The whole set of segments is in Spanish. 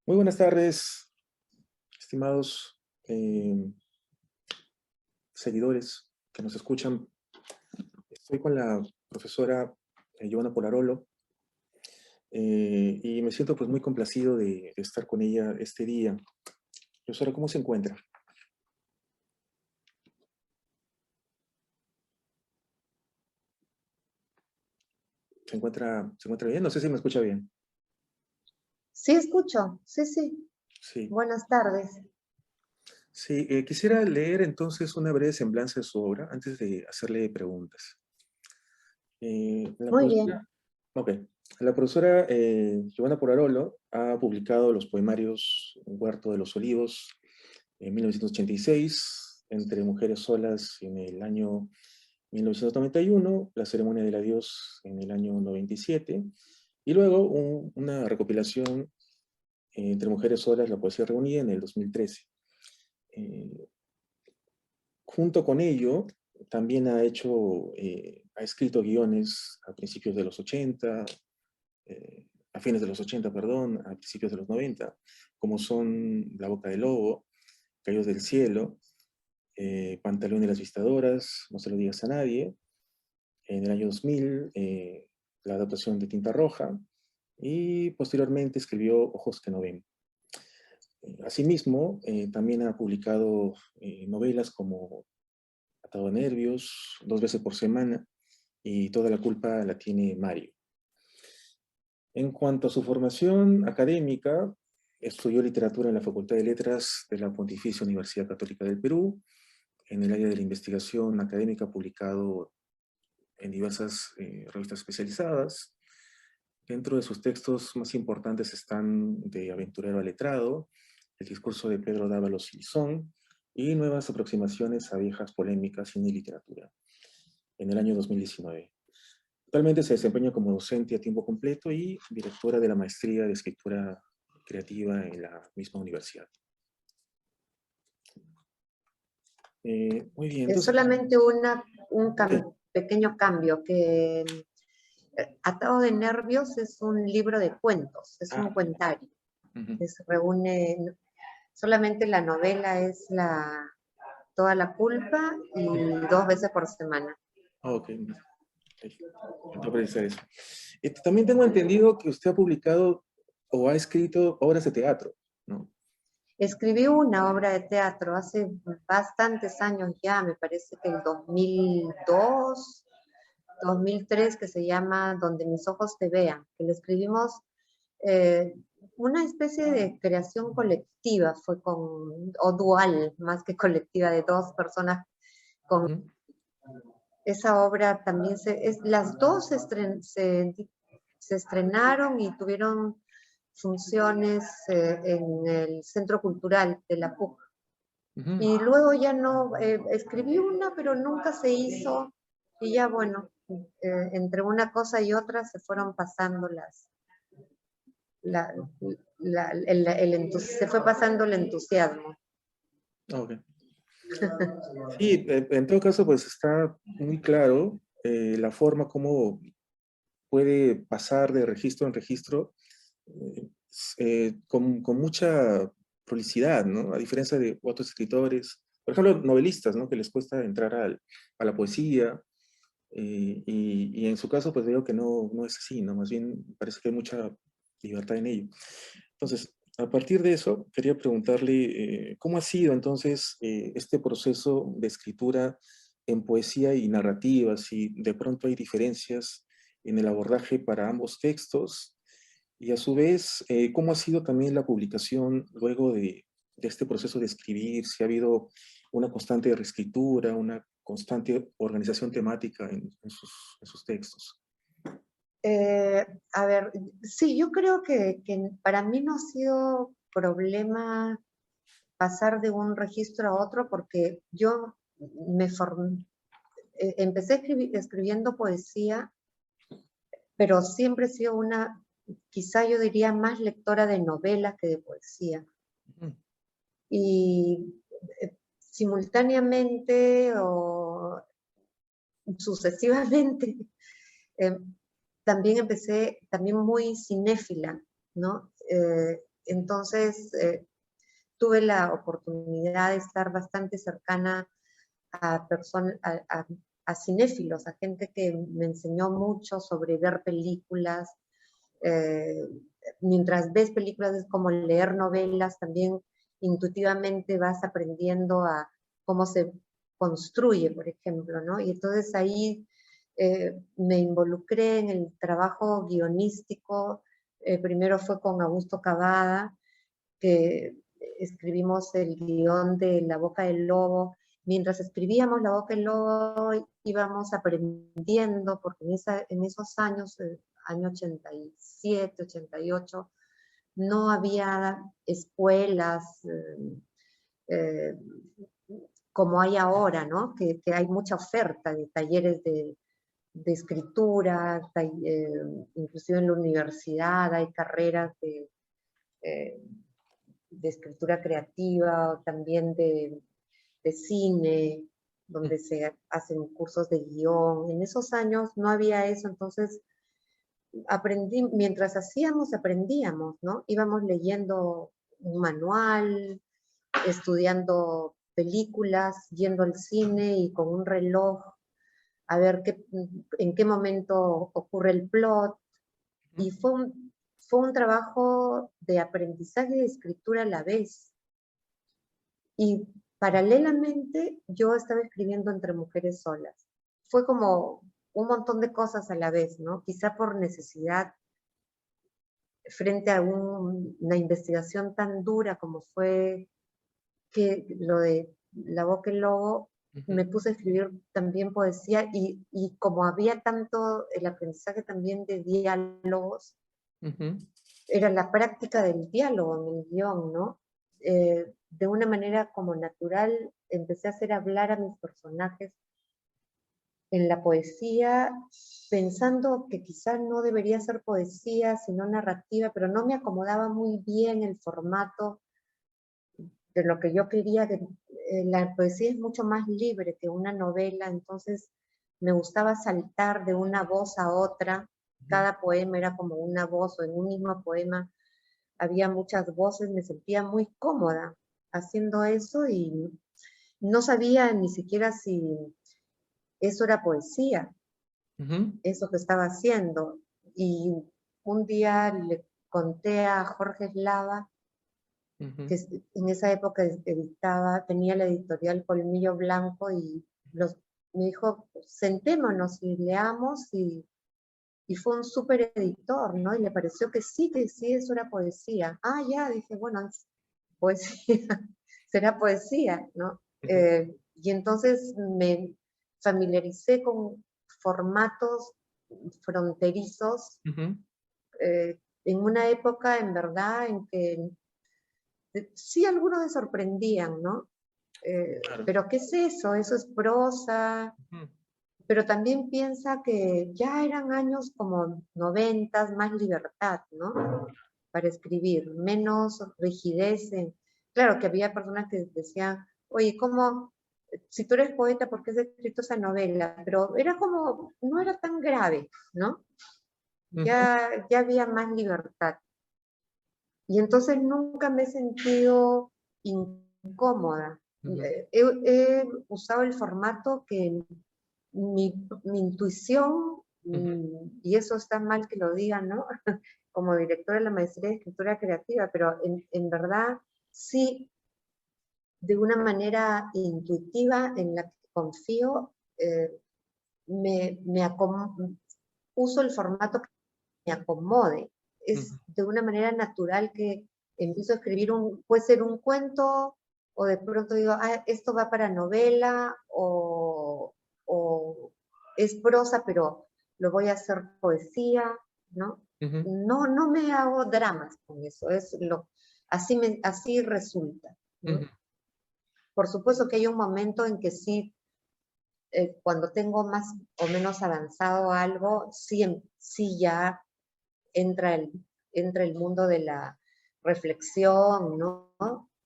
Muy buenas tardes, estimados seguidores que nos escuchan. Estoy con la profesora Giovanna Polarolo y me siento pues muy complacido de estar con ella este día. Profesora, ¿cómo se encuentra? ¿Se encuentra bien? No sé si me escucha bien. Sí, escucho. Sí, sí. Sí, Buenas tardes. sí. Quisiera leer entonces una breve semblanza de su obra antes de hacerle preguntas. La Muy bien. profesora, ok. La profesora Giovanna Polarolo ha publicado los poemarios Huerto de los Olivos en 1986, Entre Mujeres Solas en el año 1991, La Ceremonia del Adiós en el año 97, y luego una recopilación Entre Mujeres Solas, la poesía reunida en el 2013. Eh, Junto con ello, también ha escrito guiones a principios de los 80, a fines de los 80, perdón, a principios de los 90, como son La Boca del Lobo, Cayos del Cielo, Pantaleón de las Vistadoras, No se lo digas a nadie, en el año 2000, la adaptación de Tinta Roja, y posteriormente escribió Ojos que no ven. Asimismo, también ha publicado novelas como Atado a Nervios, Dos veces por semana, y Toda la culpa la tiene Mario. En cuanto a su formación académica, estudió literatura en la Facultad de Letras de la Pontificia Universidad Católica del Perú. En el área de la investigación académica ha publicado en diversas revistas especializadas. Dentro de sus textos más importantes están De aventurero a letrado, El discurso de Pedro Dávalos Silzón y Nuevas aproximaciones a viejas polémicas, cine y literatura, en el año 2019. Actualmente se desempeña como docente a tiempo completo y directora de la maestría de escritura creativa en la misma universidad. Muy bien, Es entonces, solamente un sí. pequeño cambio, que Atado de Nervios es un libro de cuentos, es Ah, un cuentario, ujú. que se reúne, solamente la novela es Toda la culpa y Dos veces por semana. Ok, intento precisar eso. También tengo entendido que usted ha publicado o ha escrito obras de teatro, ¿no? Escribí una obra de teatro hace bastantes años ya, me parece que el 2002, 2003, que se llama Donde mis ojos te vean, que lo escribimos, eh, una especie de creación colectiva, o dual, más que colectiva, de dos personas. Con Ujú. esa obra también, las dos se estrenaron y tuvieron funciones en el Centro Cultural de la PUC. Ujú. Y luego ya no, escribí una, pero nunca se hizo, y ya bueno, entre una cosa y otra se fueron pasando la, se fue pasando el entusiasmo. Ok. Sí, en todo caso, pues está muy claro la forma como puede pasar de registro en registro con mucha prolicidad, ¿no? A diferencia de otros escritores, por ejemplo, novelistas, ¿no? Que les cuesta entrar a la poesía, y en su caso, pues veo que no es así, ¿no? Más bien parece que hay mucha libertad en ello. Entonces, a partir de eso, quería preguntarle, ¿cómo ha sido entonces este proceso de escritura en poesía y narrativa? Si de pronto hay diferencias en el abordaje para ambos textos, y a su vez, ¿cómo ha sido también la publicación luego de este proceso de escribir? Si ha habido una constante reescritura, una constante organización temática en sus textos. A ver, sí, yo creo que para mí no ha sido problema pasar de un registro a otro, porque yo empecé escribiendo poesía, pero siempre he sido quizá yo diría más lectora de novela que de poesía. Ujú. Y simultáneamente o sucesivamente, eh, también empecé, también muy cinéfila, ¿no? Entonces, tuve la oportunidad de estar bastante cercana a personas, a cinéfilos, a gente que me enseñó mucho sobre ver películas. eh, Mientras ves películas es como leer novelas, también intuitivamente vas aprendiendo a cómo se construye, por ejemplo, ¿no? Y entonces ahí me involucré en el trabajo guionístico. Primero fue con Augusto Cavada, que escribimos el guión de La Boca del Lobo. Mientras escribíamos La Boca del Lobo íbamos aprendiendo, porque en esos años, año 87, 88, no había escuelas eh, como hay ahora, ¿no? Que hay mucha oferta de talleres de escritura, inclusive en la universidad hay carreras eh, de escritura creativa, también de cine, donde se hacen cursos de guión. En esos años no había eso, entonces aprendí, mientras hacíamos, aprendíamos, ¿no? Íbamos leyendo un manual, estudiando películas, yendo al cine y con un reloj a ver en qué momento ocurre el plot. Y fue un trabajo de aprendizaje y de escritura a la vez. Y paralelamente yo estaba escribiendo Entre Mujeres Solas. Fue como un montón de cosas a la vez, ¿no? Quizá por necesidad, frente a una investigación tan dura como fue que lo de La Boca del Lobo, me puse a escribir también poesía y como había tanto el aprendizaje también de diálogos, era la práctica del diálogo en el guión, ¿no? De una manera como natural empecé a hacer hablar a mis personajes en la poesía, pensando que quizás no debería ser poesía, sino narrativa, pero no me acomodaba muy bien el formato de lo que yo quería, que la poesía es mucho más libre que una novela, entonces me gustaba saltar de una voz a otra, cada poema era como una voz, o en un mismo poema había muchas voces, me sentía muy cómoda haciendo eso y no sabía ni siquiera si eso era poesía, eso que estaba haciendo. Y un día le conté a Jorge Eslava, que en esa época editaba, tenía la editorial Colmillo Blanco, y me dijo, sentémonos y leamos, y fue un súper editor, ¿no? Y le pareció que sí, eso era poesía. Ah, ya, dije, bueno, es poesía, será poesía, ¿no? Y entonces me familiaricé con formatos fronterizos en una época, en verdad, en que sí algunos me sorprendían, ¿no? Claro. Pero ¿qué es eso? Eso es prosa, pero también piensa que ya eran años como 90, más libertad, ¿no? Para escribir, menos rigidez. Claro que había personas que decían, oye, ¿cómo? Si tú eres poeta, ¿por qué has escrito esa novela? Pero era como, no era tan grave, ¿no? Ya había más libertad. Y entonces nunca me he sentido incómoda. He usado el formato que mi intuición, y eso está mal que lo diga, ¿no? Como directora de la maestría de escritura creativa, pero en verdad sí, de una manera intuitiva en la que confío, me uso el formato que me acomode. Es de una manera natural que empiezo a escribir puede ser un cuento, o de pronto digo, ah, esto va para novela, o es prosa, pero lo voy a hacer poesía, ¿no? No me hago dramas con eso, así resulta, ¿no? Por supuesto que hay un momento en que sí, cuando tengo más o menos avanzado algo, sí ya entra el mundo de la reflexión, ¿no?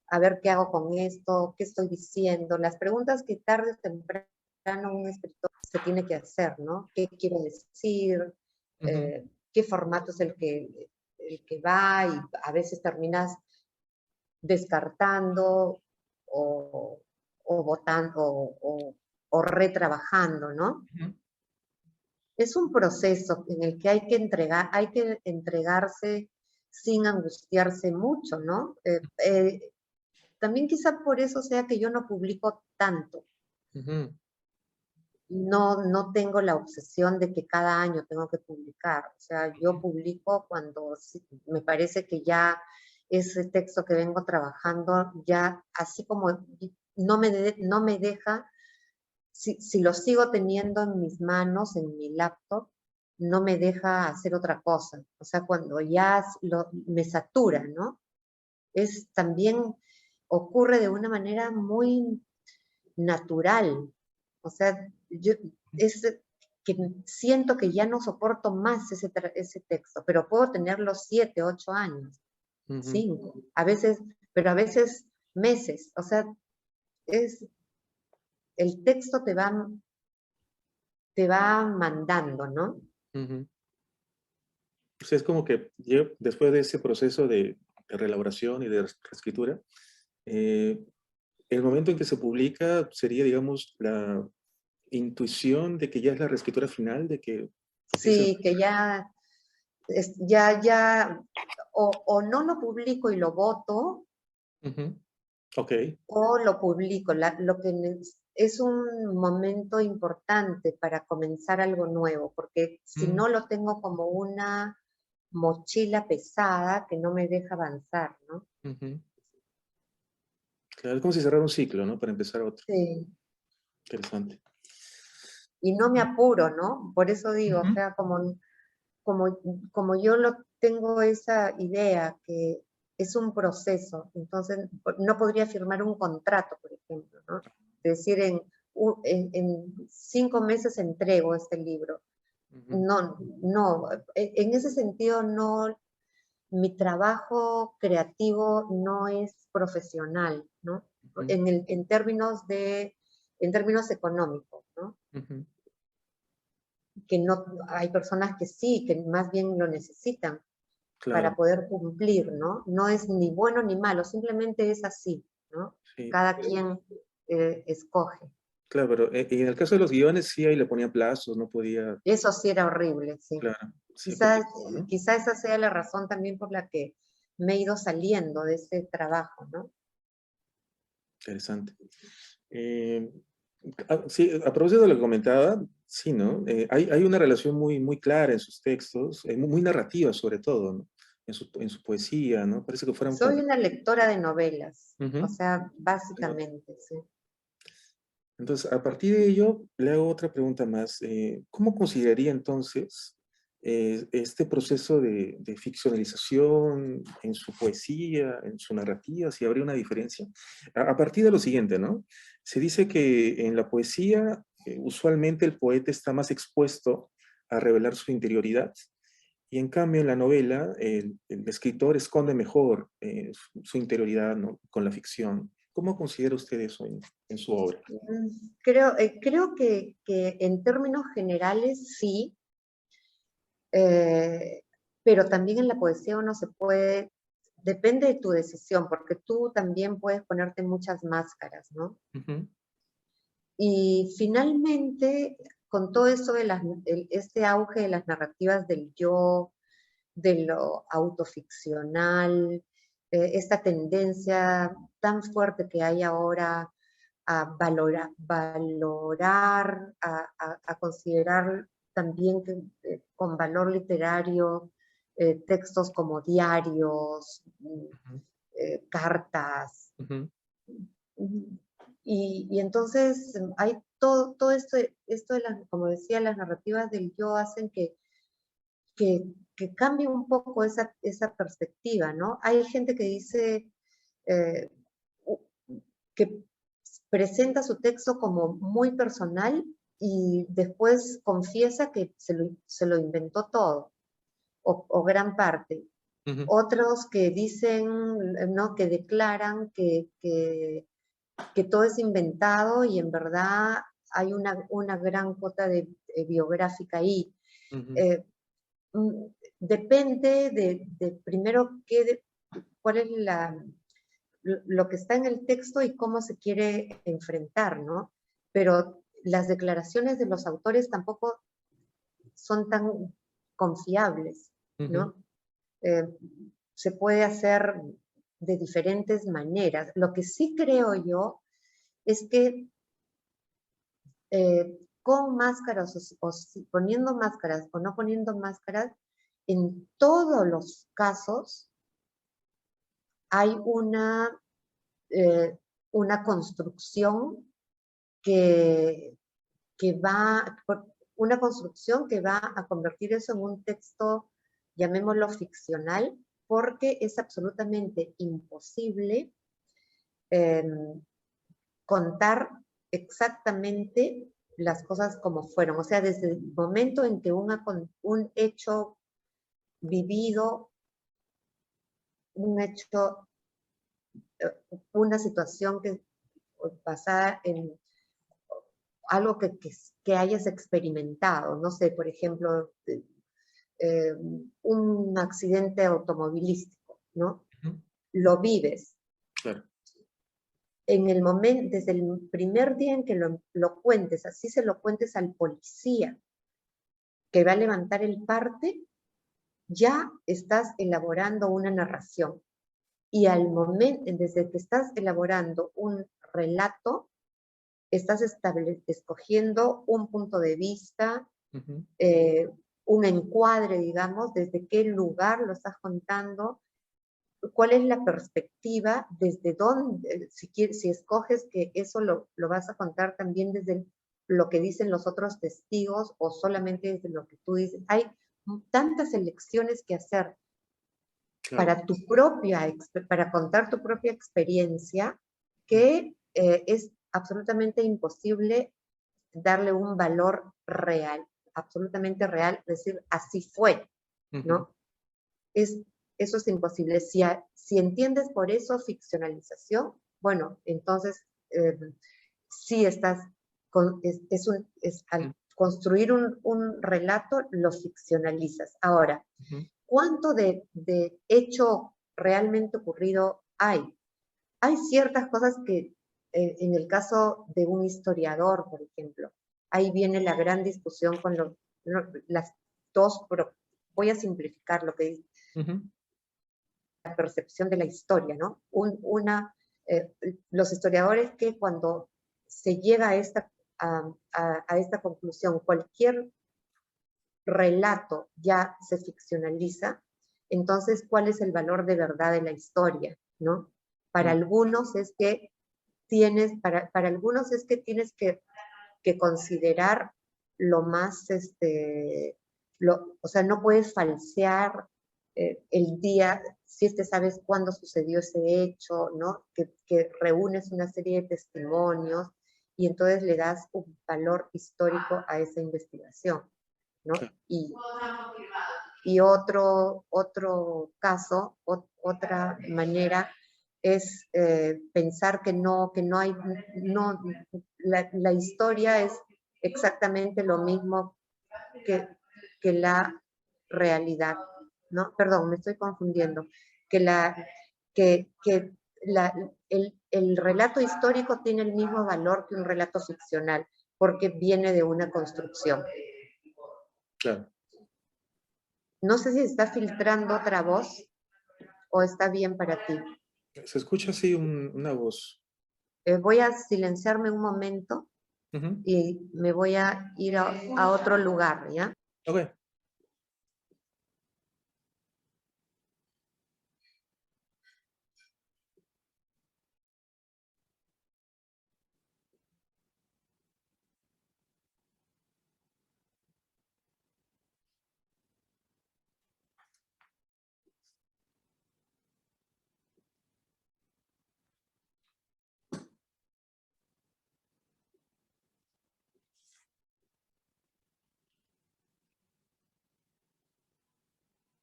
A ver qué hago con esto, qué estoy diciendo, las preguntas que tarde o temprano un escritor se tiene que hacer, ¿no? ¿Qué quiero decir? ¿Qué formato es el que el que va y a veces terminas descartando o, o votando o retrabajando, ¿no? Ujú. Es un proceso en el que hay que entregarse sin angustiarse mucho, ¿no? También quizá por eso sea que yo no publico tanto. Ujú. No tengo la obsesión de que cada año tengo que publicar. O sea, yo publico cuando me parece que ya ese texto que vengo trabajando, ya así como no me deja, si lo sigo teniendo en mis manos, en mi laptop, no me deja hacer otra cosa. O sea, cuando ya me satura, ¿no? Es también ocurre de una manera muy natural. O sea, es que siento que ya no soporto más ese texto, pero puedo tenerlo 7, 8 años, Ujú. 5, a veces, pero a veces meses. O sea, es, el texto te va mandando, ¿no? Ujú. O sea, es como que yo, después de ese proceso de reelaboración y de reescritura, eh, el momento en que se publica sería, digamos, la intuición de que ya es la reescritura final, de que es el... Sí, que ya, o no lo publico y lo voto, Ujú. Ok. o lo publico. Lo que es un momento importante para comenzar algo nuevo, porque si Mm. no lo tengo como una mochila pesada que no me deja avanzar, ¿no? Ujú. Claro, es como si cerrara un ciclo, ¿no? Para empezar otro. Sí. Interesante. Y no me apuro, ¿no? Por eso digo, o Ujú. sea, como, como yo lo tengo esa idea que es un proceso, entonces no podría firmar un contrato, por ejemplo, ¿no? Decir, en 5 meses entrego este libro. Ujú. No, no, en ese sentido no, mi trabajo creativo no es profesional, ¿no? Ujú. En términos económicos, ¿no? Ujú. Que no, hay personas que sí, que más bien lo necesitan para Claro, poder cumplir, ¿no? No es ni bueno ni malo, simplemente es así, ¿no? sí. Cada quien escoge. Claro, pero y en el caso de los guiones sí ahí le ponía plazos, no podía, Eso sí era horrible, sí. claro, sí, porque, Quizás, ¿no? quizá esa sea la razón también por la que me he ido saliendo de ese trabajo, ¿no? Interesante. Eh, sí, a propósito de lo que comentaba, sí, ¿no? Hay una relación muy, muy clara en sus textos, muy, muy narrativa sobre todo, ¿no? En su poesía, ¿no? Parece que fueran como... Soy una lectora de novelas, o Ujú. sea, básicamente, sí. Entonces, a partir de ello, le hago otra pregunta más. ¿Cómo consideraría entonces este proceso de ficcionalización en su poesía, en su narrativa, si habría una diferencia? A partir de lo siguiente, ¿no? Se dice que en la poesía, usualmente el poeta está más expuesto a revelar su interioridad, y en cambio en la novela, el escritor esconde mejor su interioridad, ¿no? Con la ficción. ¿Cómo considera usted eso en su obra? Creo que en términos generales sí, eh, pero también en la poesía uno se puede, depende de tu decisión, porque tú también puedes ponerte muchas máscaras, ¿no? Ujú. Y finalmente, con todo eso de este auge de las narrativas del yo, de lo autoficcional, esta tendencia tan fuerte que hay ahora a valorar, a considerar también que, con valor literario textos como diarios, Ujú. cartas. Ujú. Y entonces hay todo esto de las, como decía, las narrativas del yo hacen que, que cambie un poco esa perspectiva, ¿no? Hay gente que dice eh, que presenta su texto como muy personal y después confiesa que se lo inventó todo o gran parte. Ujú. Otros que dicen, ¿no? Que declaran que todo es inventado y en verdad hay una gran cuota de biográfica ahí. Ujú. Eh, Depende de primero cuál es lo que está en el texto y cómo se quiere enfrentar, ¿no? Pero las declaraciones de los autores tampoco son tan confiables, ¿no? Eh, se puede hacer de diferentes maneras. Lo que sí creo yo es que con máscaras poniendo máscaras o no poniendo máscaras, en todos los casos hay una construcción que, una construcción que va a convertir eso en un texto, llamémoslo ficcional, porque es absolutamente imposible contar exactamente las cosas como fueron. O sea, desde el momento en que un hecho vivido, un hecho, una situación que basada en algo que hayas experimentado, no sé, por ejemplo, un accidente automovilístico, ¿no? Lo vives. Claro. En el momento, desde el primer día en que lo cuentes, así se lo cuentes al policía que va a levantar el parte, ya estás elaborando una narración. Y al momento, desde que estás elaborando un relato, estás escogiendo un punto de vista, un encuadre, digamos, desde qué lugar lo estás contando, cuál es la perspectiva, desde dónde, si escoges que eso lo vas a contar también desde lo que dicen los otros testigos o solamente desde lo que tú dices. Hay tantas elecciones que hacer Claro. para contar tu propia experiencia que es absolutamente imposible darle un valor real, absolutamente real, decir así fue, ¿no? Eso es imposible. Si entiendes por eso ficcionalización, bueno, entonces sí estás, al construir un relato, lo ficcionalizas. Ahora, ¿cuánto de hecho realmente ocurrido hay? Hay ciertas cosas que, en el caso de un historiador, por ejemplo, ahí viene la gran discusión con las dos, voy a simplificar lo que dice, la percepción de la historia, ¿no? Los historiadores que cuando se llega a esta conclusión, cualquier relato ya se ficcionaliza, entonces, ¿cuál es el valor de verdad de la historia, ¿no? Para algunos es que para algunos es que tienes que considerar lo más, o sea, no puedes falsear el día, si sabes cuándo sucedió ese hecho, ¿no? Que reúnes una serie de testimonios y entonces le das un valor histórico a esa investigación, ¿no? Y otro caso, otra manera es pensar que no hay, la historia es exactamente lo mismo que la realidad, ¿no? Perdón, me estoy confundiendo. Que el relato histórico tiene el mismo valor que un relato ficcional, porque viene de una construcción. Claro. No sé si está filtrando otra voz o está bien para ti. Se escucha así una voz. Voy a silenciarme un momento y me voy a ir a otro lugar, ¿ya? Ok.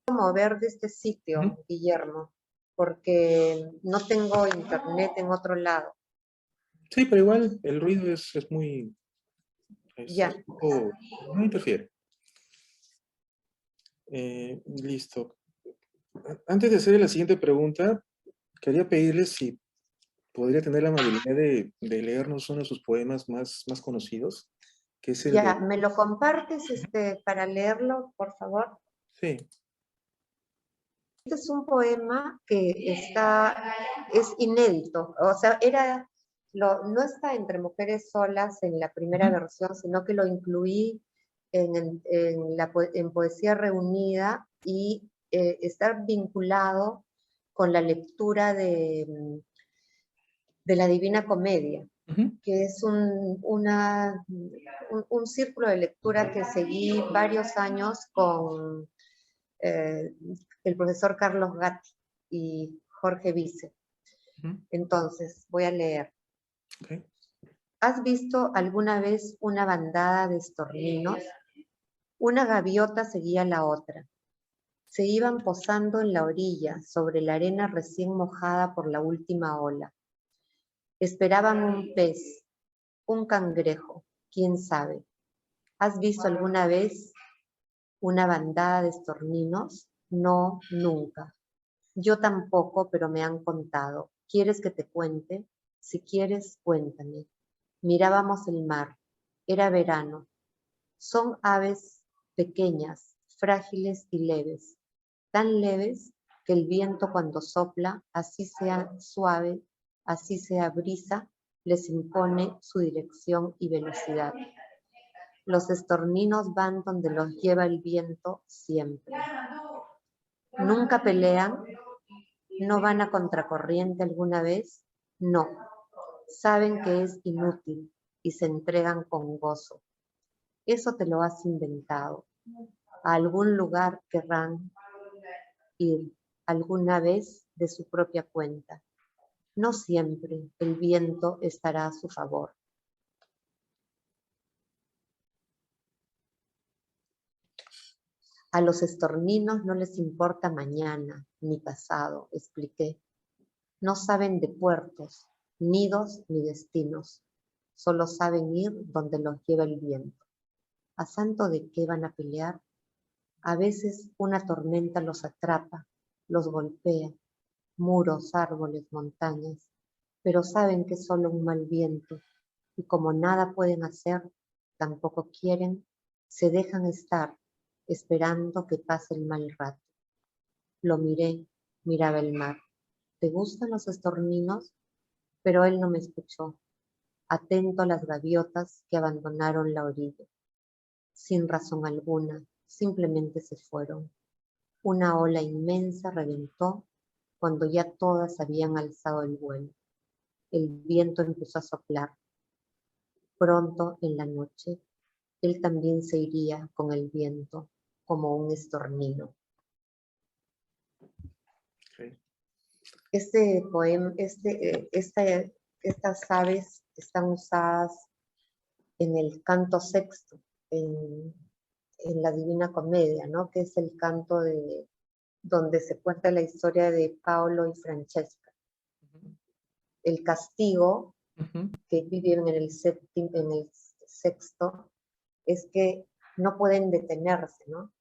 Mover de este sitio, Guillermo, porque no tengo internet en otro lado. Sí, pero igual el ruido es muy... Ya. no interfiere. Listo. Antes de hacer la siguiente pregunta, quería pedirle si podría tener la amabilidad de leernos uno de sus poemas más conocidos, que es el de... Ya, ¿me lo compartes para leerlo, por favor? Sí. Este es un poema que es inédito, o sea, no está entre Mujeres Solas en la primera Ujú, versión, sino que lo incluí en Poesía Reunida y está vinculado con la lectura de la Divina Comedia, ujú, que es un círculo de lectura que seguí varios años con eh, el profesor Carlos Gatti y Jorge Vice. ujú. Entonces, voy a leer. Ok. ¿Has visto alguna vez una bandada de estorninos? Una gaviota seguía a la otra. Se iban posando en la orilla, sobre la arena recién mojada por la última ola. Esperaban un pez, un cangrejo, quién sabe. ¿Has visto alguna vez una bandada de estorninos? No, nunca. Yo tampoco, pero me han contado. ¿Quieres que te cuente? Si quieres, cuéntame. Mirábamos el mar. Era verano. Son aves pequeñas, frágiles y leves. Tan leves que el viento cuando sopla, así sea suave, así sea brisa, les impone su dirección y velocidad. Los estorninos van donde los lleva el viento siempre. Nunca pelean, no van a contracorriente alguna vez, no. Saben que es inútil y se entregan con gozo. Eso te lo has inventado. A algún lugar querrán ir alguna vez de su propia cuenta. No siempre el viento estará a su favor. A los estorninos no les importa mañana ni pasado, expliqué. No saben de puertos, nidos ni destinos. Solo saben ir donde los lleva el viento. ¿A santo de qué van a pelear? A veces una tormenta los atrapa, los golpea, muros, árboles, montañas, pero saben que es solo un mal viento y como nada pueden hacer, tampoco quieren, se dejan estar esperando que pase el mal rato. Lo miré, miraba el mar. ¿Te gustan los estorninos? Pero él no me escuchó, atento a las gaviotas que abandonaron la orilla. Sin razón alguna, simplemente se fueron. Una ola inmensa reventó cuando ya todas habían alzado el vuelo. El viento empezó a soplar. Pronto en la noche, él también se iría con el viento, como un estornino. Ok. Este poema, estas aves están usadas en el canto sexto, en la Divina Comedia, ¿no? Que es el canto donde se cuenta la historia de Paolo y Francesca. El castigo Ujú. que viven en el sexto, es que no pueden detenerse, ¿no?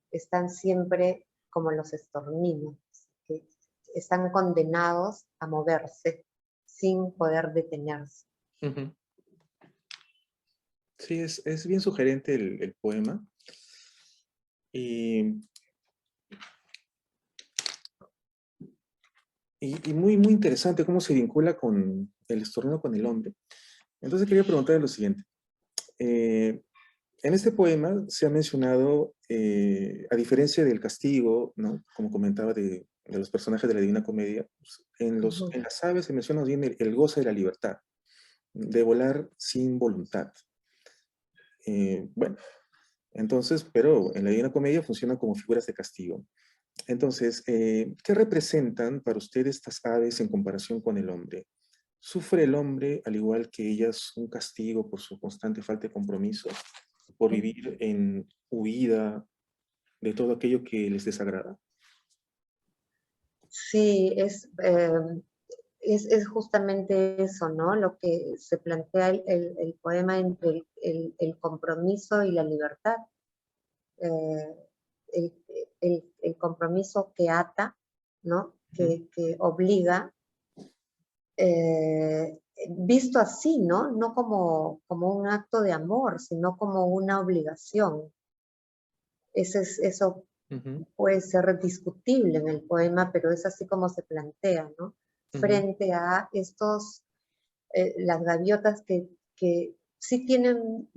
Están siempre como los estorninos, que están condenados a moverse sin poder detenerse. Ujú. Sí, es bien sugerente el poema. Y, y muy interesante cómo se vincula con el estornudo con el hombre. Entonces quería preguntarle lo siguiente. Eh, en este poema se ha mencionado, a diferencia del castigo, ¿no? Como comentaba de los personajes de la Divina Comedia, pues, en las aves se menciona bien el goce de la libertad, de volar sin voluntad. Bueno, entonces, pero en la Divina Comedia funcionan como figuras de castigo. Entonces, ¿qué representan para usted estas aves en comparación con el hombre? ¿Sufre el hombre, al igual que ellas, un castigo por su constante falta de compromiso, por vivir en huida de todo aquello que les desagrada? Sí, es justamente eso, ¿no? Lo que se plantea el poema entre el compromiso y la libertad. Eh, el compromiso que ata, ¿no? Que obliga, visto así, ¿no? No como un acto de amor, sino como una obligación. Eso puede ser discutible en el poema, pero es así como se plantea, ¿no? Frente a las gaviotas que sí tienen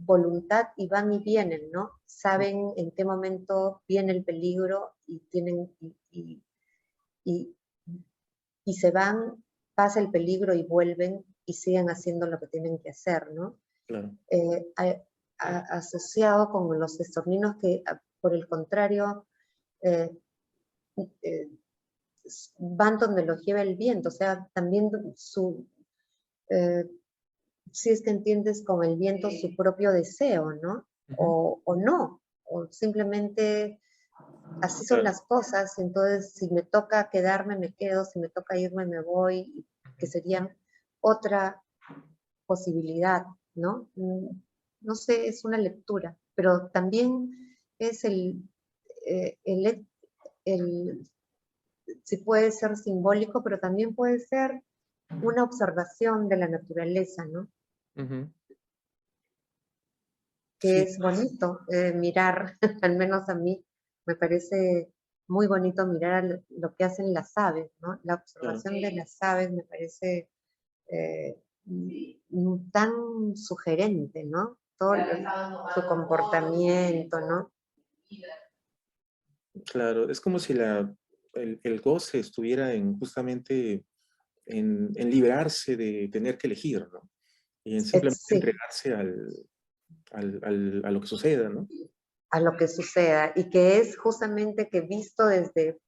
voluntad y van y vienen, ¿no? Saben en qué momento viene el peligro y y se van, pasa el peligro y vuelven y siguen haciendo lo que tienen que hacer, ¿no? Claro. Asociado con los estorninos que, por el contrario, van donde los lleva el viento, o sea, también si es que entiendes con el viento su propio deseo, ¿no? O no, o simplemente así son las cosas, entonces si me toca quedarme, me quedo, si me toca irme, me voy, que serían otra posibilidad, ¿no? No sé, es una lectura, pero también es sí puede ser simbólico, pero también puede ser una observación de la naturaleza, ¿no? Que Sí, es bonito mirar, al menos a mí me parece muy bonito mirar lo que hacen las aves, ¿no? La observación de las aves me parece eh, tan sugerente, ¿no? Todo su comportamiento, ¿no? claro, es como si el goce estuviera justamente en liberarse de tener que elegir, ¿no? Y en simplemente Sí, entregarse a lo que suceda, ¿no? a lo que suceda, y que es justamente que visto desde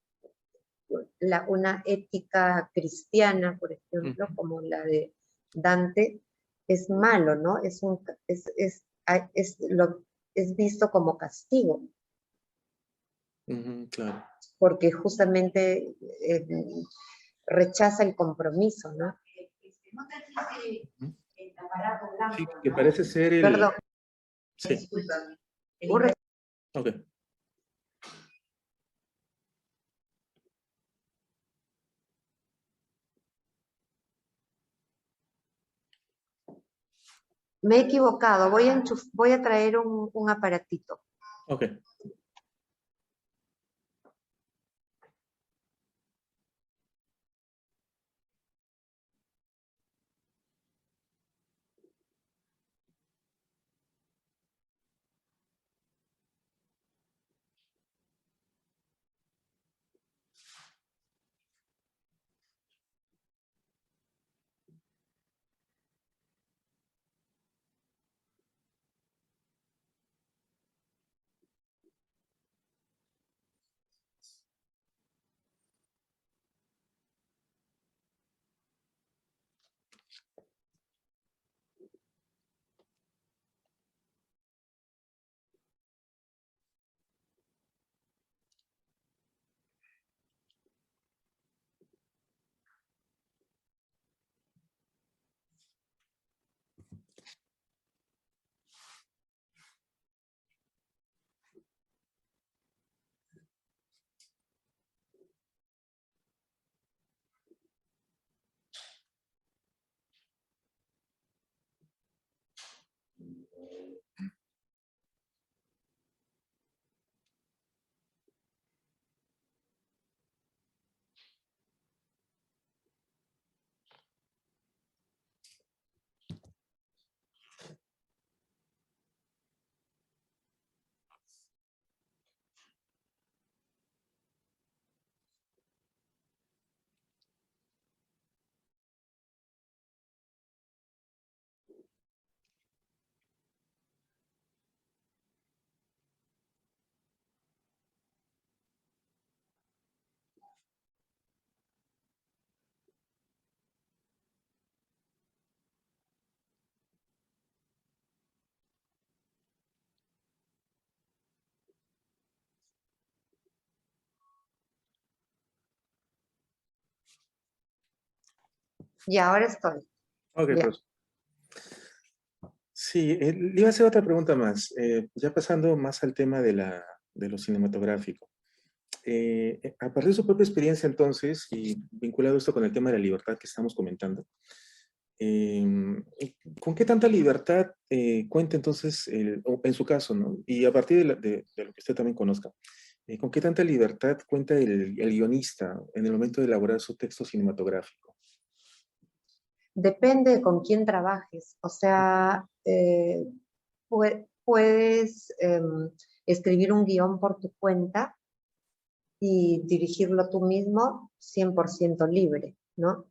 una ética cristiana, por ejemplo, como la de Dante, es malo, ¿no? Es visto como castigo, Claro. porque justamente rechaza el compromiso, ¿no? Ujú. Sí, que parece ser Perdón, Sí, ok. me he equivocado, voy a traer un aparatito. Ok. Y ahora estoy. Ok, Ya. pues. Sí, le iba a hacer otra pregunta más. Ya pasando más al tema de de lo cinematográfico. A partir de su propia experiencia entonces, y vinculado esto con el tema de la libertad que estamos comentando, eh, ¿con qué tanta libertad cuenta entonces, en su caso, ¿no? Y a partir de lo que usted también conozca, ¿con qué tanta libertad cuenta el guionista en el momento de elaborar su texto cinematográfico? Depende con quién trabajes. O sea, puedes escribir un guión por tu cuenta y dirigirlo tú mismo 100% libre, ¿no?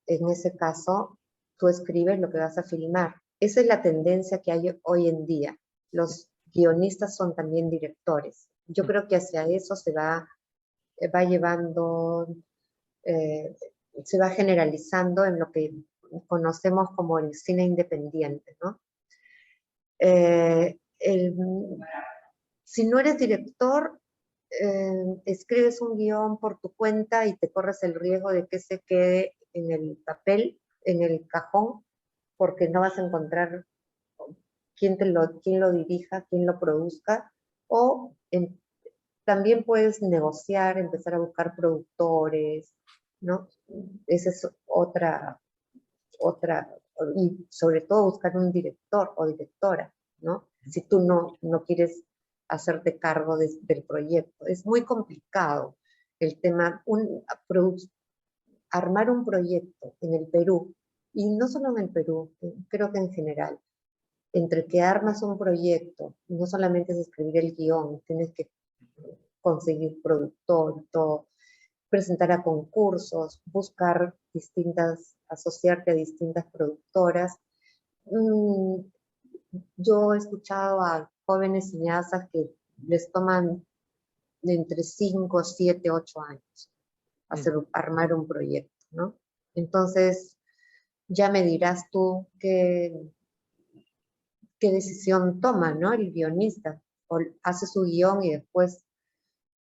En ese caso, tú escribes lo que vas a filmar. Esa es la tendencia que hay hoy en día. Los guionistas son también directores. Yo creo que hacia eso va llevando, eh, se va generalizando en lo que conocemos como el cine independiente, ¿no? Eh, el, si no eres director, escribes un guión por tu cuenta y te corres el riesgo de que se quede en el papel, en el cajón, porque no vas a encontrar quién lo dirija, quién lo produzca, o también puedes negociar, empezar a buscar productores, ¿no? Esa es otra, y sobre todo buscar un director o directora, ¿no? Si tú no quieres hacerte cargo del proyecto. Es muy complicado el tema, armar un proyecto en el Perú, y no solo en el Perú, creo que en general, entre que armas un proyecto, no solamente es escribir el guión, tienes que conseguir productor, todo, presentar a concursos, buscar asociarte a distintas productoras. Mm, yo he escuchado a jóvenes cineastas que les toman de entre 5, 7, 8 años armar un proyecto, ¿no? Entonces, ya me dirás tú qué decisión toma, ¿no? El guionista. O hace su guión y después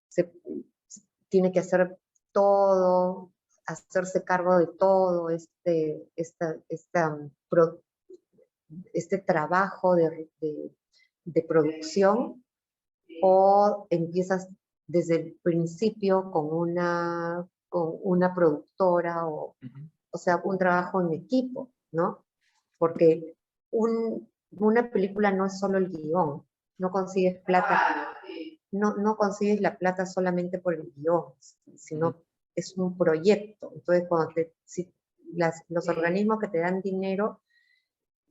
se, tiene que hacer todo, hacerse cargo de todo este trabajo de producción, o empiezas desde el principio con una productora, o sea, un trabajo en equipo, ¿no? Porque una película no es solo el guión, no consigues plata, no consigues la plata solamente por el guión, sino es un proyecto. Entonces, si los organismos que te dan dinero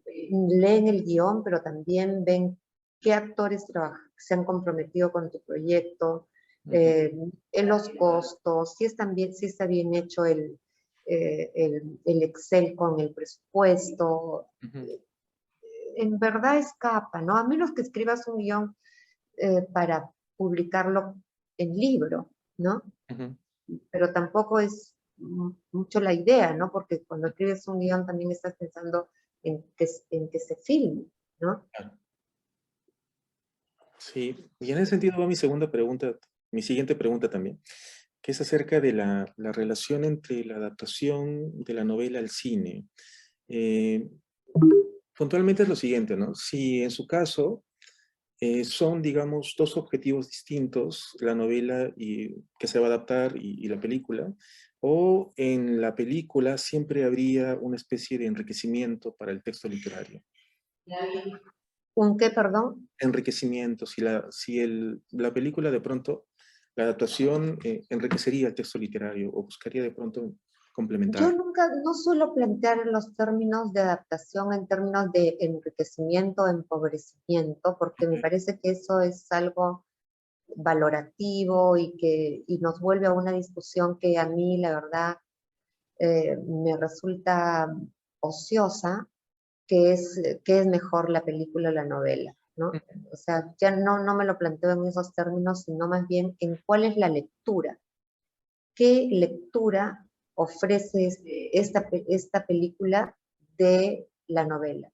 leen el guión, pero también ven qué actores se han comprometido con tu proyecto, en los costos, si está bien hecho el Excel con el presupuesto. En verdad escapa, ¿no? A menos que escribas un guión para publicarlo en libro, ¿no? Pero tampoco es mucho la idea, ¿no? Porque cuando escribes un guión también estás pensando en que se filme, ¿no? Claro. Sí, y en ese sentido va mi segunda pregunta, mi siguiente pregunta también, que es acerca de la relación entre la adaptación de la novela al cine. Eh, Puntualmente es lo siguiente, ¿no? Si en su caso son, digamos, dos objetivos distintos, la novela que se va a adaptar y la película, o en la película siempre habría una especie de enriquecimiento para el texto literario. ¿Un qué, perdón? Enriquecimiento, la película de pronto, la adaptación enriquecería el texto literario o buscaría de pronto Yo complementar. no suelo plantear los términos de adaptación en términos de enriquecimiento o empobrecimiento, porque me Ok. parece que eso es algo valorativo y nos vuelve a una discusión que a mí, la verdad, me resulta ociosa, qué es mejor, la película o la novela, ¿no? O sea, ya no me lo planteo en esos términos, sino más bien en cuál es la lectura. ¿Qué lectura ofrece esta película de la novela?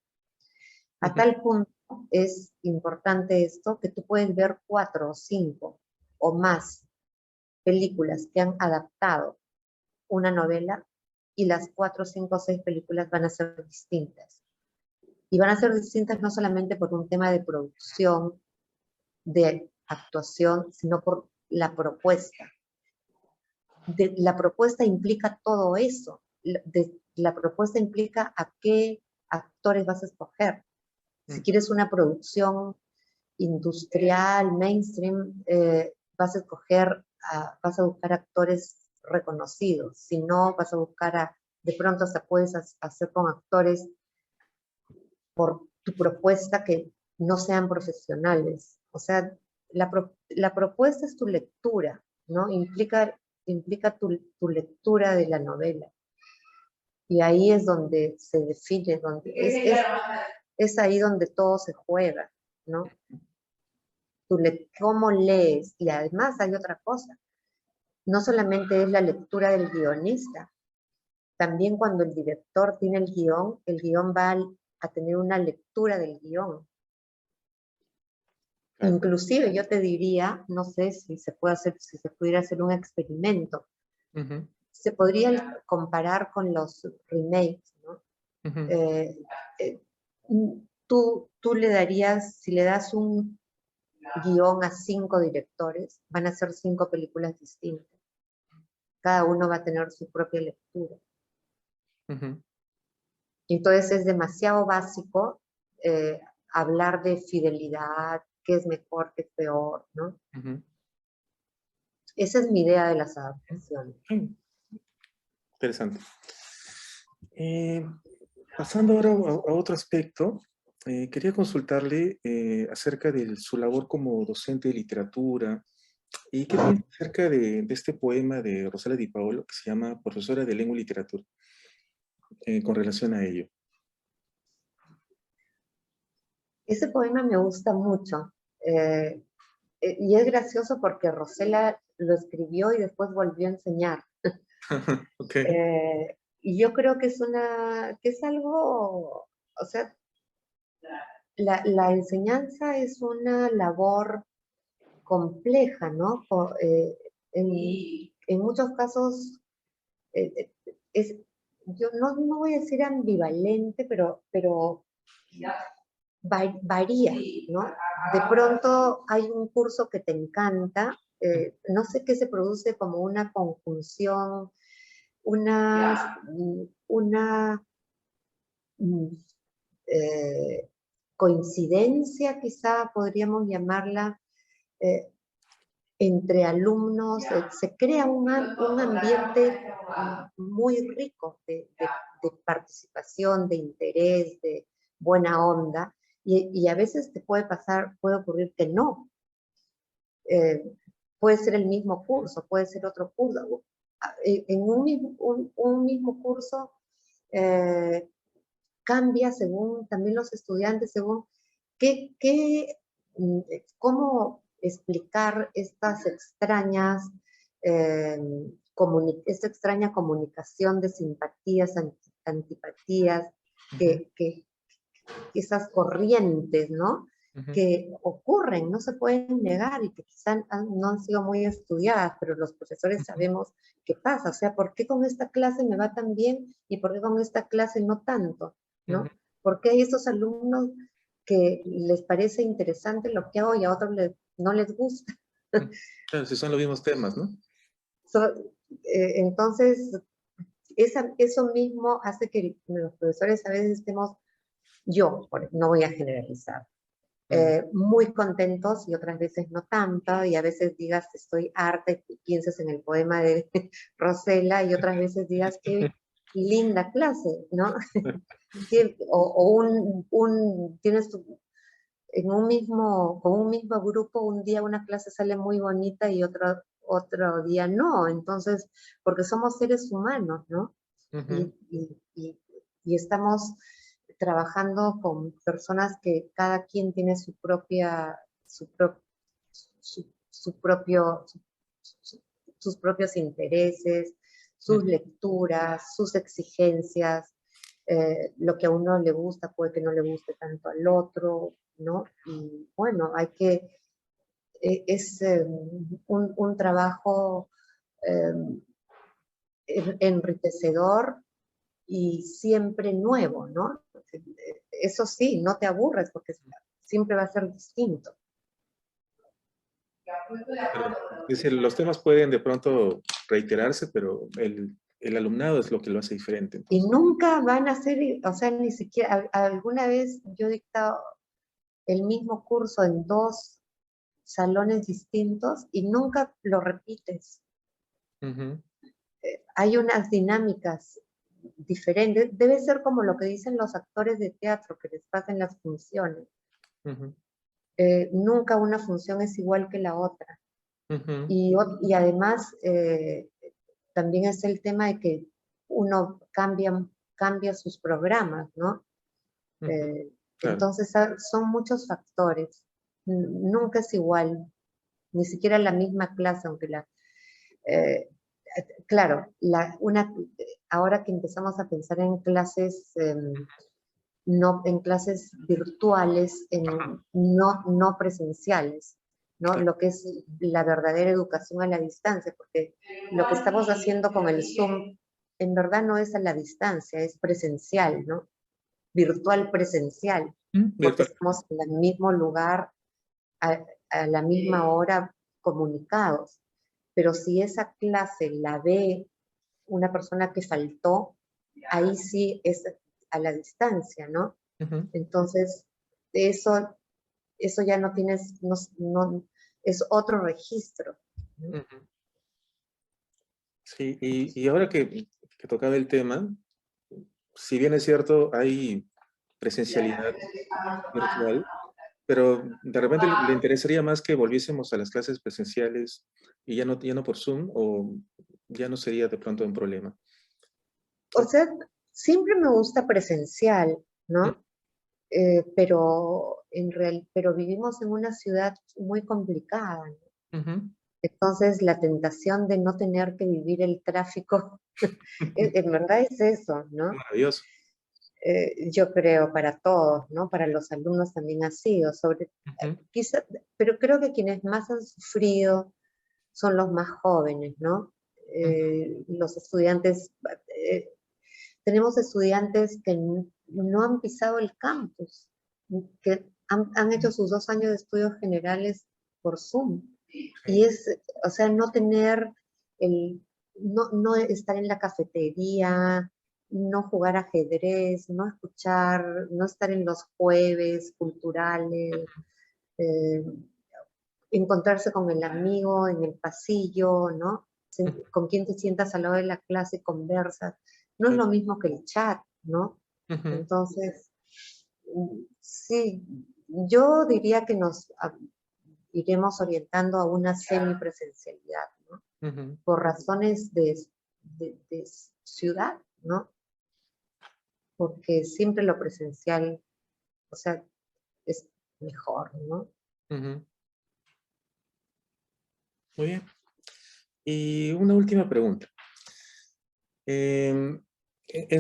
A Ujú. tal punto es importante esto, que tú puedes ver 4 o 5 o más películas que han adaptado una novela, y las 4, 5 o 6 películas van a ser distintas. Y van a ser distintas no solamente por un tema de producción, de actuación, sino por la propuesta. La propuesta implica todo eso. La propuesta implica a qué actores vas a escoger. Si quieres una producción industrial, mainstream, vas a escoger, vas a buscar actores reconocidos. Si no, vas a buscar de pronto se puedes hacer con actores por tu propuesta que no sean profesionales. O sea, la propuesta es tu lectura, ¿no? Implica tu lectura de la novela. Y ahí es donde se define, es ahí donde todo se juega, ¿no? Cómo lees. Y además hay otra cosa. No solamente es la lectura del guionista, también cuando el director tiene el guión va a tener una lectura del guión. Claro. Inclusive yo te diría, no sé si se pudiera hacer un experimento. Se podría comparar con los remakes, ¿no? Tú le darías, si le das un guión a 5 directores, van a ser 5 películas distintas. Cada uno va a tener su propia lectura. Entonces es demasiado básico hablar de fidelidad, qué es mejor, qué es peor, ¿no? Esa es mi idea de las adaptaciones. Interesante. Pasando ahora a otro aspecto, quería consultarle acerca de su labor como docente de literatura y qué piensa acerca de este poema de Rosela Di Paolo que se llama Profesora de Lengua y Literatura, con relación a ello. Ese poema me gusta mucho. Y es gracioso porque Rosela lo escribió y después volvió a enseñar. Okay. Y yo creo que es algo, o sea, la enseñanza es una labor compleja, ¿no? En muchos casos yo no voy a decir ambivalente, pero varía, ¿no? De pronto hay un curso que te encanta, no sé qué se produce como una conjunción, una coincidencia, quizá podríamos llamarla, entre alumnos, se crea un ambiente muy rico de participación, de interés, de buena onda, y a veces te puede ocurrir que no. Puede ser el mismo curso, puede ser otro curso. En un mismo curso cambia según también los estudiantes, según cómo explicar estas extrañas, esta extraña comunicación de simpatías, antipatías, esas corrientes, ¿no? Que ocurren, no se pueden negar y que quizás no han sido muy estudiadas, pero los profesores sabemos qué pasa. O sea, ¿por qué con esta clase me va tan bien y por qué con esta clase no tanto? ¿No? ¿Por qué hay estos alumnos que les parece interesante lo que hago y a otros no les gusta? Claro, si son los mismos temas, ¿no? Entonces, eso mismo hace que los profesores a veces estemos, no voy a generalizar, muy contentos y otras veces no tanto, y a veces digas estoy harta y pienses en el poema de Rosela, y otras veces digas qué linda clase, ¿no? Tienes con un mismo grupo, un día una clase sale muy bonita y otro día no, entonces, porque somos seres humanos, ¿no? Y estamos trabajando con personas que cada quien tiene sus propios intereses, sus lecturas, sus exigencias, lo que a uno le gusta puede que no le guste tanto al otro, ¿no? Y bueno, es un trabajo enriquecedor y siempre nuevo, ¿no? Eso sí, no te aburres porque siempre va a ser distinto. Claro. Es decir, los temas pueden de pronto reiterarse, pero el alumnado es lo que lo hace diferente, Y entonces. nunca van a ser, o sea, ni siquiera, alguna vez yo he dictado el mismo curso en dos salones distintos y nunca lo repites. Ujú, Hay unas dinámicas diferentes. Debe ser como lo que dicen los actores de teatro, que les pasan las funciones. ujú, Nunca una función es igual que la otra. ujú, Y además, también es el tema de que uno cambia sus programas, ¿no? ujú. Eh, Claro. entonces, son muchos factores. Nunca es igual, ni siquiera la misma clase, aunque eh, claro, ahora que empezamos a pensar en clases, no, en clases virtuales, no presenciales, ¿no? Claro. Lo que es la verdadera educación a la distancia, porque lo que estamos haciendo con el Zoom en verdad no es a la distancia, es presencial, ¿no? Virtual presencial, porque Virtual. estamos en el mismo lugar, a, a la misma hora comunicados. Pero si esa clase la ve una persona que faltó, ahí sí es a la distancia, ¿no? Ujú, Entonces, eso, eso ya no tienes, es otro registro, ¿no? ujú. Sí, y ahora que tocaba el tema, si bien es cierto, hay presencialidad virtual, pero de repente le interesaría más que volviésemos a las clases presenciales y ya no por Zoom, o ya no sería de pronto un problema. O sea, siempre me gusta presencial, Mm, ¿no? Pero vivimos en una ciudad muy complicada, ¿no? ujú. Entonces, la tentación de no tener que vivir el tráfico, en verdad es eso, ¿no? Maravilloso. Yo creo para todos, ¿no? Para los alumnos también ha sido, Ujú, quizá, pero creo que quienes más han sufrido son los más jóvenes, ¿no? ujú, Los estudiantes, eh, tenemos estudiantes que no han pisado el campus, que han hecho sus 2 años de estudios generales por Zoom. Y sí, o sea, no tener no estar en la cafetería, no jugar ajedrez, no escuchar, no estar en los jueves culturales, eh, encontrarse con el amigo en el pasillo, ¿no? ujú, Con quien te sientas al lado de la clase y conversas. No es sí, lo mismo que el chat, ¿no? ujú, Entonces, sí, yo diría que iremos orientando a una semipresencialidad, ¿no? ujú. Por razones de ciudad, ¿no? Porque siempre lo presencial, o sea, es mejor, ¿no? Ujú. Muy bien. Y una última pregunta. En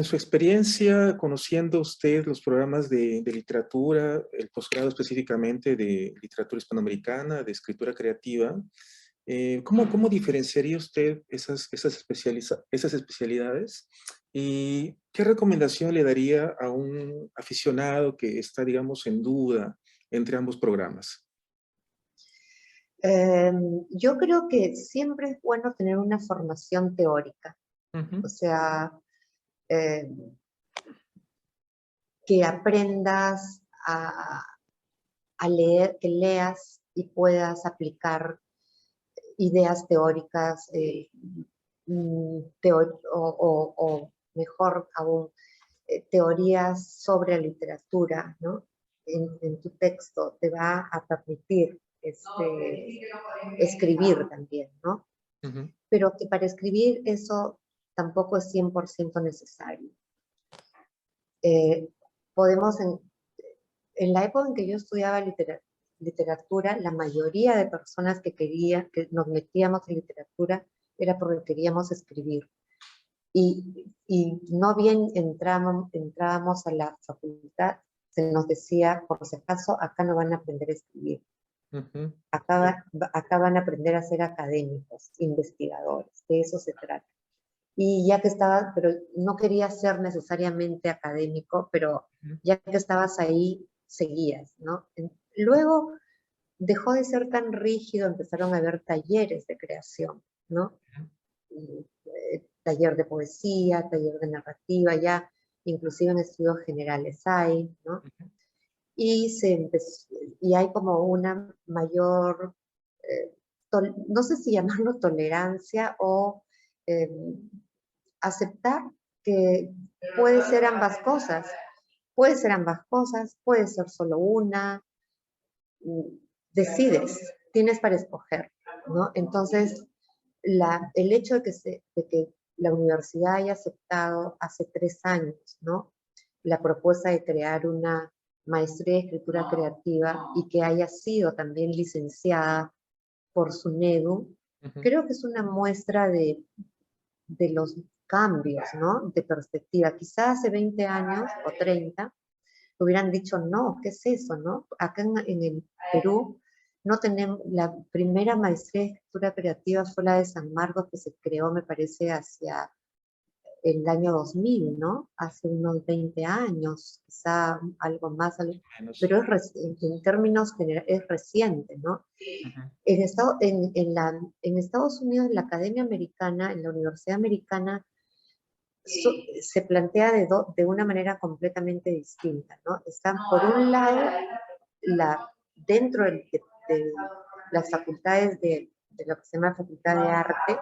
su experiencia, conociendo usted los programas de literatura, el posgrado específicamente de literatura hispanoamericana, de escritura creativa, ¿cómo diferenciaría usted esas especialidades? ¿Y qué recomendación le daría a un aficionado que está, digamos, en duda entre ambos programas? Yo creo que siempre es bueno tener una formación teórica, Ujú, o sea, eh, que aprendas a leer, que leas y puedas aplicar ideas teóricas, o mejor aún, teorías sobre la literatura, ¿no? En tu texto te va a permitir escribir también, ¿no? ujú, Pero que para escribir eso tampoco es 100% necesario. Eh, podemos, en la época en que yo estudiaba literatura, la mayoría de personas que nos metíamos en literatura era porque queríamos escribir. Y no bien entrábamos a la facultad, se nos decía, por si acaso, acá no van a aprender a escribir, ujú, acá, acá van a aprender a ser académicos, investigadores, de eso se trata. Y ya que estaba, pero no quería ser necesariamente académico, pero ujú, ya que estabas ahí, seguías, ¿no? Luego, dejó de ser tan rígido, empezaron a haber talleres de creación, ¿no? Taller de poesía, taller de narrativa, ya inclusive en estudios generales hay, ¿no? Y, y hay como una mayor, no sé si llamarlo tolerancia o eh, aceptar que puede ser ambas cosas. Puede ser ambas cosas, puede ser solo una, decides, tienes para escoger, ¿no? Entonces, el hecho de que la universidad haya aceptado hace 3 años, ¿no? La propuesta de crear una maestría de escritura creativa y que haya sido también licenciada por SUNEDU, creo que es una muestra de los cambios, ¿no? De perspectiva. Quizás hace 20 años o 30 hubieran dicho, no, ¿qué es eso, no? Acá en el Perú no tenemos, la primera maestría de escritura creativa fue la de San Marcos, que se creó, me parece, hacia el año 2000, ¿no? Hace unos 20 años, quizá algo más, pero en términos generales es reciente, ¿no? En Estados Unidos, en la Academia Americana, en la Universidad Americana, se plantea de una manera completamente distinta, ¿no? Están, por un lado, dentro de las facultades de lo que se llama Facultad de Arte,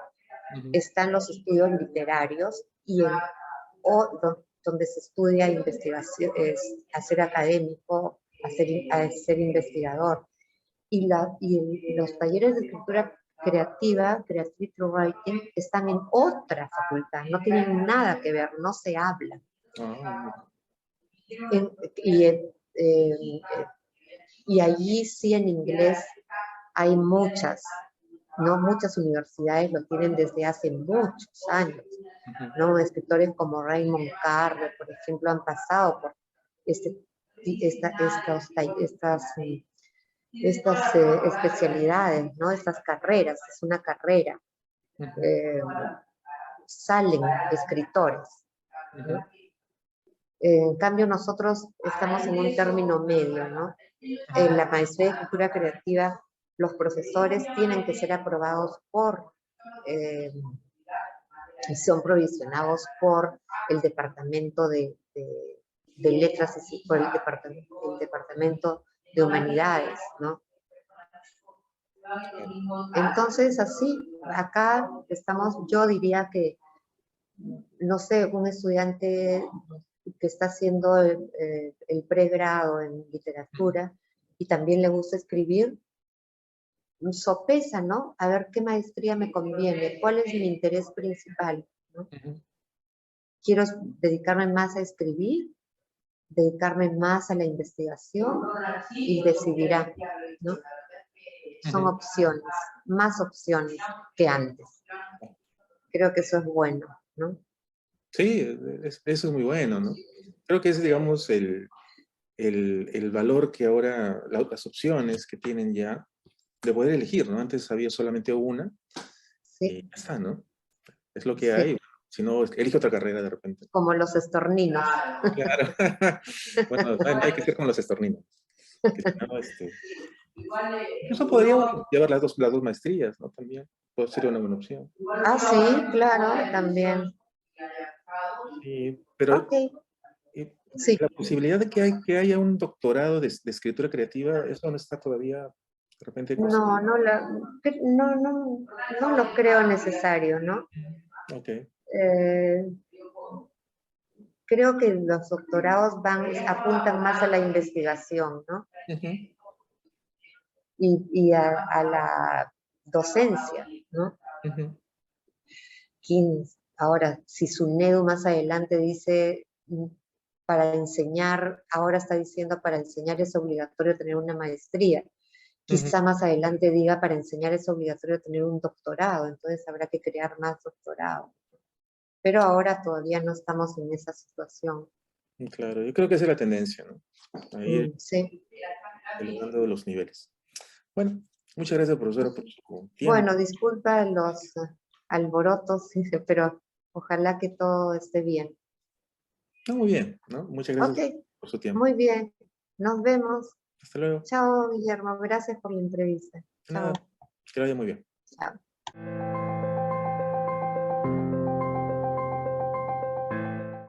están los estudios literarios y donde se estudia investigación, hacer académico, hacer investigador. Y los talleres de escritura creativa, creative writing, están en otra facultad, no tienen nada que ver, no se hablan. Y, y allí sí en inglés hay muchas, ¿no? Muchas universidades lo tienen desde hace muchos años, ¿no? Escritores como Raymond Carver, por ejemplo, han pasado por estas especialidades, ¿no? Estas carreras, es una carrera. Salen escritores, ¿no? En cambio, nosotros estamos en un término medio, ¿no? En la maestría de escritura creativa, los profesores tienen que ser aprobados son provisionados por el Departamento de Letras, por el Departamento de Humanidades, ¿no? Entonces, así, acá estamos, yo diría que, no sé, un estudiante que está haciendo el pregrado en literatura y también le gusta escribir, sopesa, ¿no? A ver qué maestría me conviene, cuál es mi interés principal, ¿no? Quiero dedicarme más a escribir, dedicarme más a la investigación y decidirá, ¿no? Son opciones, más opciones que antes. Creo que eso es bueno, ¿no? Sí, eso es muy bueno, ¿no? Creo que es, digamos, el valor que ahora, las opciones que tienen ya de poder elegir, ¿no? Antes había solamente una y ya está, ¿no? Es lo que hay. Si no, elige otra carrera de repente. Como los estorninos. Claro. Bueno, no hay que ser como los estorninos. Que si no, incluso podríamos llevar las dos maestrías, ¿no? También puede ser una buena opción. Ah, sí, claro, también. Pero okay. Sí. la posibilidad de que haya un doctorado de escritura creativa, eso no está todavía de repente No, no lo creo necesario, ¿no? Okay. Creo que los doctorados apuntan más a la investigación, ¿no? Y a la docencia, ¿no? Ahora, si SUNEDU más adelante dice para enseñar, ahora está diciendo para enseñar es obligatorio tener una maestría. Quizá más adelante diga para enseñar es obligatorio tener un doctorado, entonces habrá que crear más doctorados. Pero ahora todavía no estamos en esa situación. Claro, yo creo que esa es la tendencia, ¿no? Ahí sí. elevando los niveles. Bueno, muchas gracias, profesora, por su tiempo. Bueno, disculpa los alborotos, pero ojalá que todo esté bien. No, muy bien, ¿no? Muchas gracias por su tiempo. Muy bien. Nos vemos. Hasta luego. Chao, Guillermo. Gracias por la entrevista. De nada, Chao. que lo vaya muy bien. Chao.